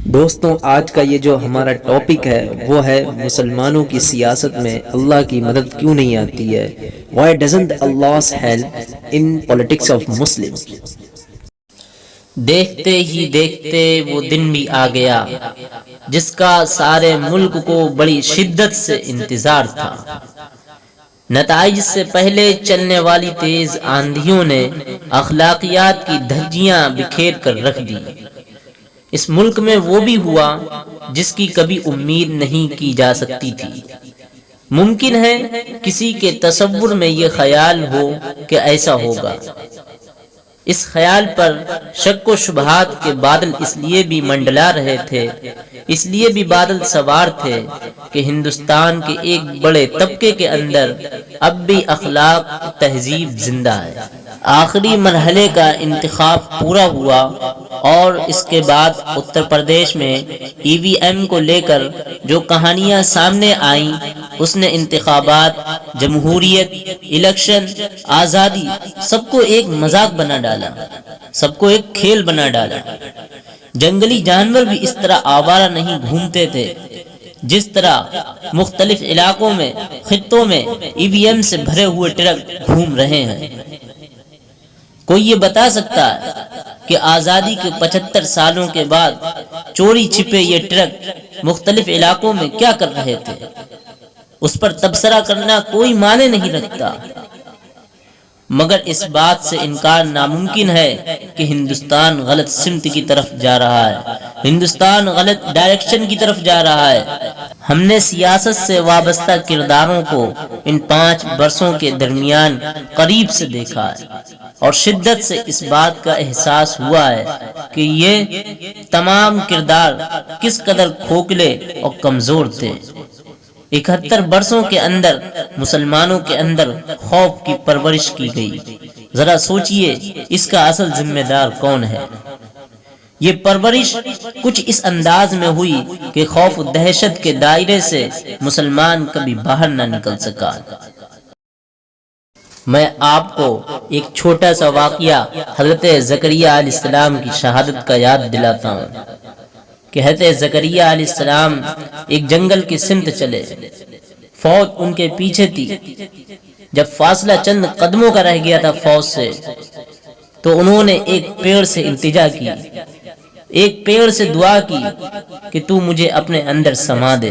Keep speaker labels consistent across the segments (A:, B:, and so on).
A: دوستوں، آج کا یہ جو ہمارا ٹاپک ہے وہ ہے مسلمانوں کی سیاست میں اللہ کی مدد کیوں نہیں آتی ہے؟ Why doesn't Allah's help in politics of Muslims؟
B: دیکھتے ہی دیکھتے وہ دن بھی آ گیا جس کا سارے ملک کو بڑی شدت سے انتظار تھا۔ نتائج سے پہلے چلنے والی تیز آندھیوں نے اخلاقیات کی دھجیاں بکھیر کر رکھ دی۔ اس ملک میں وہ بھی ہوا جس کی کبھی امید نہیں کی جا سکتی تھی۔ ممکن ہے کسی کے تصور میں یہ خیال ہو کہ ایسا ہوگا۔ اس خیال پر شک و شبہات کے بادل اس لیے بھی منڈلا رہے تھے، اس لیے بھی بادل سوار تھے کہ ہندوستان کے ایک بڑے طبقے کے اندر اب بھی اخلاق تہذیب زندہ ہے۔ آخری مرحلے کا انتخاب پورا ہوا اور اس کے بعد اتر پردیش میں ای وی ایم کو لے کر جو کہانیاں سامنے آئیں، اس نے انتخابات، جمہوریت، الیکشن، آزادی سب کو ایک مذاق بنا ڈالا، سب کو ایک کھیل بنا ڈالا۔ جنگلی جانور بھی اس طرح آوارہ نہیں گھومتے تھے جس طرح مختلف علاقوں میں، خطوں میں ای وی ایم سے بھرے ہوئے ٹرک گھوم رہے ہیں۔ کوئی یہ بتا سکتا ہے کہ آزادی کے 75 سالوں کے بعد چوری چھپے یہ ٹرک مختلف علاقوں میں کیا کر رہے تھے؟ اس پر تبصرہ کرنا کوئی معنی نہیں رکھتا، مگر اس بات سے انکار ناممکن ہے کہ ہندوستان غلط سمت کی طرف جا رہا ہے، ہندوستان غلط ڈائریکشن کی طرف جا رہا ہے۔ ہم نے سیاست سے وابستہ کرداروں کو ان 5 برسوں کے درمیان قریب سے دیکھا ہے اور شدت سے اس بات کا احساس ہوا ہے کہ یہ تمام کردار کس قدر کھوکھلے اور کمزور تھے۔ 71 برسوں کے اندر مسلمانوں کے اندر خوف کی پرورش کی گئی۔ ذرا سوچئے اس کا اصل ذمہ دار کون ہے؟ یہ پرورش کچھ اس انداز میں ہوئی کہ خوف و دہشت کے دائرے سے مسلمان کبھی باہر نہ نکل سکا۔ میں آپ کو ایک چھوٹا سا واقعہ حضرت زکریہ علیہ السلام کی شہادت کا یاد دلاتا ہوں کہ حضرت زکریہ علیہ السلام ایک جنگل کی سمت چلے، فوج ان کے پیچھے تھی۔ جب فاصلہ چند قدموں کا رہ گیا تھا فوج سے، تو انہوں نے ایک پیڑ سے التجا کی، ایک پیڑ سے دعا کی کہ تو مجھے اپنے اندر سما دے۔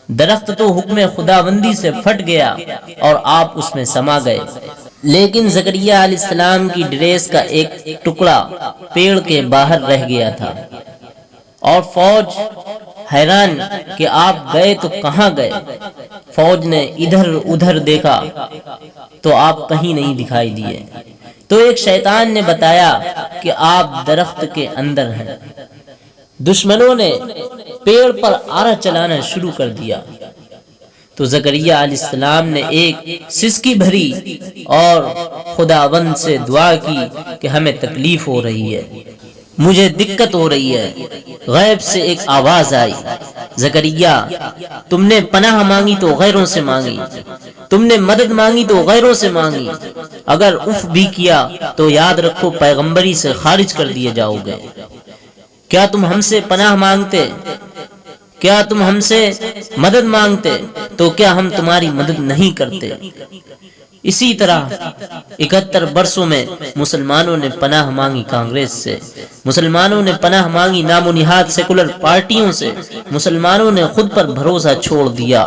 B: درخت تو حکم خداوندی سے پھٹ گیا اور آپ اس میں سما گئے، لیکن زکریہ علیہ السلام کی ڈریس کا ایک ٹکڑا پیڑ کے باہر رہ گیا تھا، اور فوج حیران کہ آپ گئے تو کہاں گئے۔ فوج نے ادھر ادھر دیکھا تو آپ کہیں نہیں دکھائی دیے، تو ایک شیطان نے بتایا کہ آپ درخت کے اندر ہیں۔ دشمنوں نے پیڑ پر آرا چلانا شروع کر دیا، تو زکریہ علیہ السلام نے ایک سسکی بھری اور خداوند سے دعا کی کہ ہمیں تکلیف ہو رہی ہے، مجھے دقت ہو رہی ہے۔ غیب سے ایک آواز آئی، زکریا تم نے پناہ مانگی تو غیروں سے مانگی، تم نے مدد مانگی تو غیروں سے مانگی، اگر اف بھی کیا تو یاد رکھو پیغمبری سے خارج کر دیے جاؤ گے۔ کیا تم ہم سے پناہ مانگتے؟ کیا تم ہم سے مدد مانگتے تو کیا ہم تمہاری مدد نہیں کرتے؟ اسی طرح 71 برسوں میں مسلمانوں نے پناہ مانگی کانگریس سے، مسلمانوں نے پناہ مانگی نام و نہاد سیکولر پارٹیوں سے، مسلمانوں نے خود پر بھروسہ چھوڑ دیا،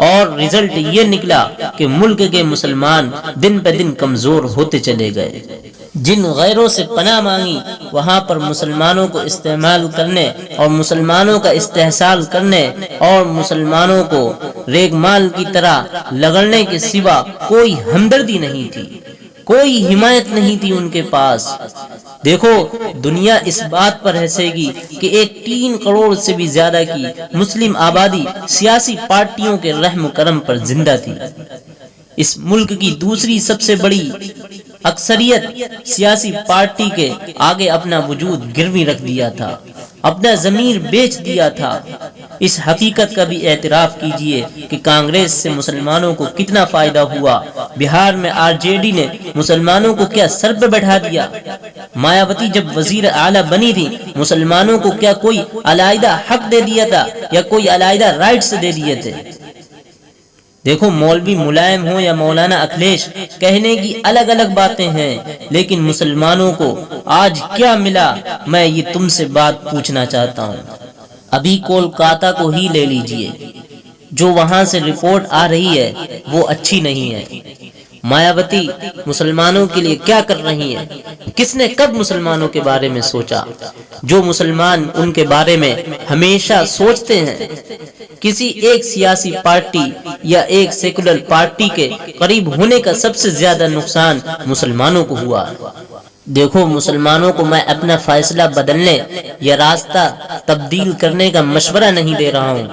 B: اور رزلٹ یہ نکلا کہ ملک کے مسلمان دن پہ دن کمزور ہوتے چلے گئے۔ جن غیروں سے پناہ مانگی وہاں پر مسلمانوں کو استعمال کرنے اور مسلمانوں کا استحصال کرنے اور مسلمانوں کو ریگ مال کی طرح لگڑنے کے سوا کوئی ہمدردی نہیں تھی، کوئی حمایت نہیں تھی ان کے پاس۔ دیکھو دنیا اس بات پر ہنسے گی کہ ایک 3 کروڑ سے بھی زیادہ کی مسلم آبادی سیاسی پارٹیوں کے رحم و کرم پر زندہ تھی۔ اس ملک کی دوسری سب سے بڑی اکثریت سیاسی پارٹی کے آگے اپنا وجود گروی رکھ دیا تھا، اپنا ضمیر بیچ دیا تھا۔ اس حقیقت کا بھی اعتراف کیجئے کہ کانگریس سے مسلمانوں کو کتنا فائدہ ہوا۔ بہار میں RJD نے مسلمانوں کو کیا سر پہ بٹھا دیا؟ مایاوتی جب وزیر اعلیٰ بنی تھی مسلمانوں کو کیا کوئی علیحدہ حق دے دیا تھا یا کوئی علیحدہ رائٹس دے دیے تھے؟ دیکھو، مولوی ملائم ہو یا مولانا اکھلیش، کہنے کی الگ الگ باتیں ہیں، لیکن مسلمانوں کو آج کیا ملا؟ میں یہ تم سے بات پوچھنا چاہتا ہوں۔ ابھی کولکاتہ کو ہی لے لیجئے، جو وہاں سے رپورٹ آ رہی ہے وہ اچھی نہیں ہے۔ مایاوتی مسلمانوں کے لیے کیا کر رہی ہیں؟ کس نے کب مسلمانوں کے بارے میں سوچا؟ جو مسلمان ان کے بارے میں ہمیشہ سوچتے ہیں۔ کسی ایک سیاسی پارٹی یا ایک سیکولر پارٹی کے قریب ہونے کا سب سے زیادہ نقصان مسلمانوں کو ہوا۔ دیکھو، مسلمانوں کو میں اپنا فیصلہ بدلنے یا راستہ تبدیل کرنے کا مشورہ نہیں دے رہا ہوں۔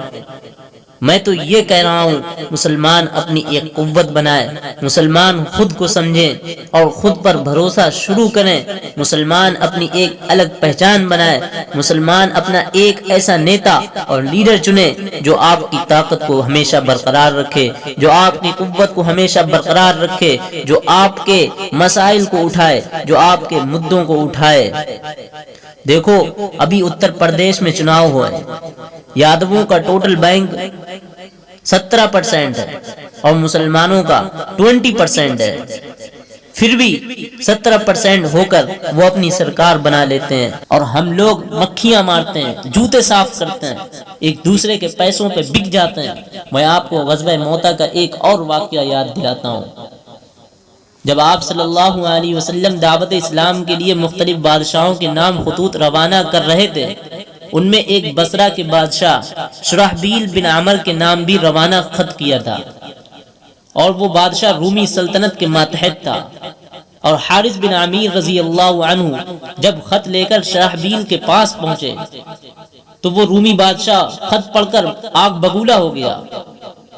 B: میں تو یہ کہہ رہا ہوں، مسلمان اپنی ایک قوت بنائے، مسلمان خود کو سمجھیں اور خود پر بھروسہ شروع کریں، مسلمان اپنی ایک الگ پہچان بنائے، مسلمان اپنا ایک ایسا نیتا اور لیڈر چنے جو آپ کی طاقت کو ہمیشہ برقرار رکھے، جو آپ کی قوت کو ہمیشہ برقرار رکھے، جو آپ کے مسائل کو اٹھائے، جو آپ کے مدوں کو اٹھائے۔ دیکھو، ابھی اتر پردیش میں چناؤ ہوئے، یادووں کا ٹوٹل بینک 17% ہے اور مسلمانوں کا 20% ہے، پھر بھی 17% ہو کر وہ اپنی سرکار بنا لیتے ہیں اور ہم لوگ مکھیاں مارتے ہیں، جوتے صاف کرتے ہیں، ایک دوسرے کے پیسوں پہ بک جاتے ہیں۔ میں آپ کو غزوہ موتا کا ایک اور واقعہ یاد دلاتا ہوں۔ جب آپ صلی اللہ علیہ وسلم دعوت اسلام کے لیے مختلف بادشاہوں کے نام خطوط روانہ کر رہے تھے، ان میں ایک بصرہ کے بادشاہ شرحبیل بن عمر کے نام بھی روانہ خط کیا تھا، اور وہ بادشاہ رومی سلطنت کے ماتحت تھا۔ اور حارث بن عمیر رضی اللہ عنہ جب خط لے کر شرحبیل کے پاس پہنچے تو وہ رومی بادشاہ خط پڑھ کر آگ بگولا ہو گیا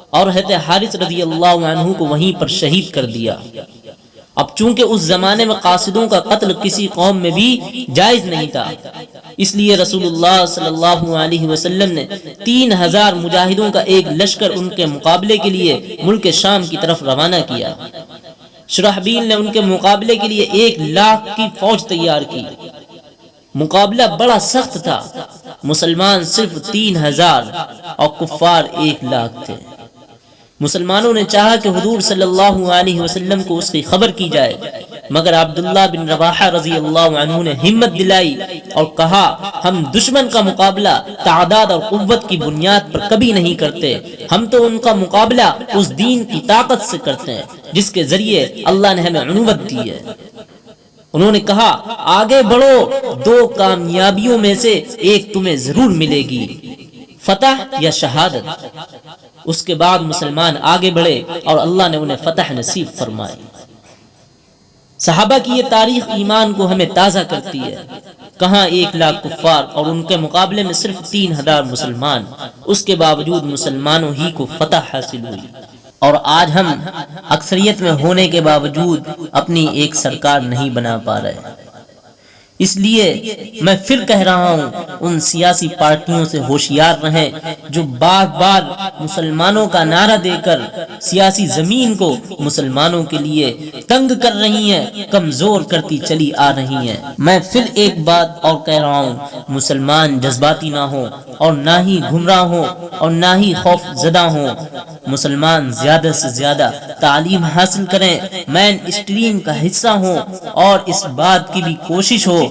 B: اور حضرت حارث رضی اللہ عنہ کو وہیں پر شہید کر دیا۔ اب چونکہ اس زمانے میں قاصدوں کا قتل کسی قوم میں بھی جائز نہیں تھا، اس لیے رسول اللہ صلی اللہ علیہ وسلم نے 3000 مجاہدوں کا ایک لشکر ان کے مقابلے کے لیے ملک شام کی طرف روانہ کیا۔ شرحبیل نے ان کے مقابلے کے لیے 1,00,000 کی فوج تیار کی۔ مقابلہ بڑا سخت تھا، مسلمان صرف 3000 اور کفار 1,00,000 تھے۔ مسلمانوں نے چاہا کہ حضور صلی اللہ علیہ وسلم کو اس کی خبر کی جائے، مگر عبداللہ بن رواحہ رضی اللہ عنہ نے ہمت دلائی اور کہا، ہم دشمن کا مقابلہ تعداد اور قوت کی بنیاد پر کبھی نہیں کرتے، ہم تو ان کا مقابلہ اس دین کی طاقت سے کرتے ہیں جس کے ذریعے اللہ نے ہمیں عنوت دی ہے۔ انہوں نے کہا، آگے بڑھو، 2 کامیابیوں میں سے ایک تمہیں ضرور ملے گی، فتح یا شہادت۔ اس کے بعد مسلمان آگے بڑھے اور اللہ نے انہیں فتح نصیب فرمائی۔ صحابہ کی یہ تاریخ ایمان کو ہمیں تازہ کرتی ہے۔ کہاں 1,00,000 کفار اور ان کے مقابلے میں صرف 3000 مسلمان، اس کے باوجود مسلمانوں ہی کو فتح حاصل ہوئی۔ اور آج ہم اکثریت میں ہونے کے باوجود اپنی ایک سرکار نہیں بنا پا رہے۔ اس لیے میں پھر کہہ رہا ہوں، ان سیاسی پارٹیوں سے ہوشیار رہیں جو بار بار مسلمانوں کا نعرہ دے کر سیاسی زمین کو مسلمانوں کے لیے تنگ کر رہی ہیں، کمزور کرتی چلی آ رہی ہیں۔ میں پھر ایک بات اور کہہ رہا ہوں، مسلمان جذباتی نہ ہوں اور نہ ہی گمراہ ہوں اور نہ ہی خوف زدہ ہوں۔ مسلمان زیادہ سے زیادہ تعلیم حاصل کریں، مین اسٹریم کا حصہ ہوں، اور اس بات کی بھی کوشش ہو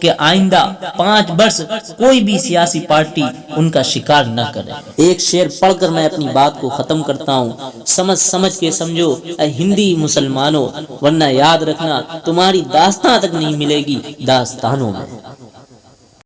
B: کہ آئندہ 5 برس کوئی بھی سیاسی پارٹی ان کا شکار نہ کرے۔ ایک شعر پڑھ کر میں اپنی بات کو ختم کرتا ہوں۔ سمجھ کے سمجھو اے ہندی مسلمانوں، ورنہ یاد رکھنا تمہاری داستان تک نہیں ملے گی داستانوں میں۔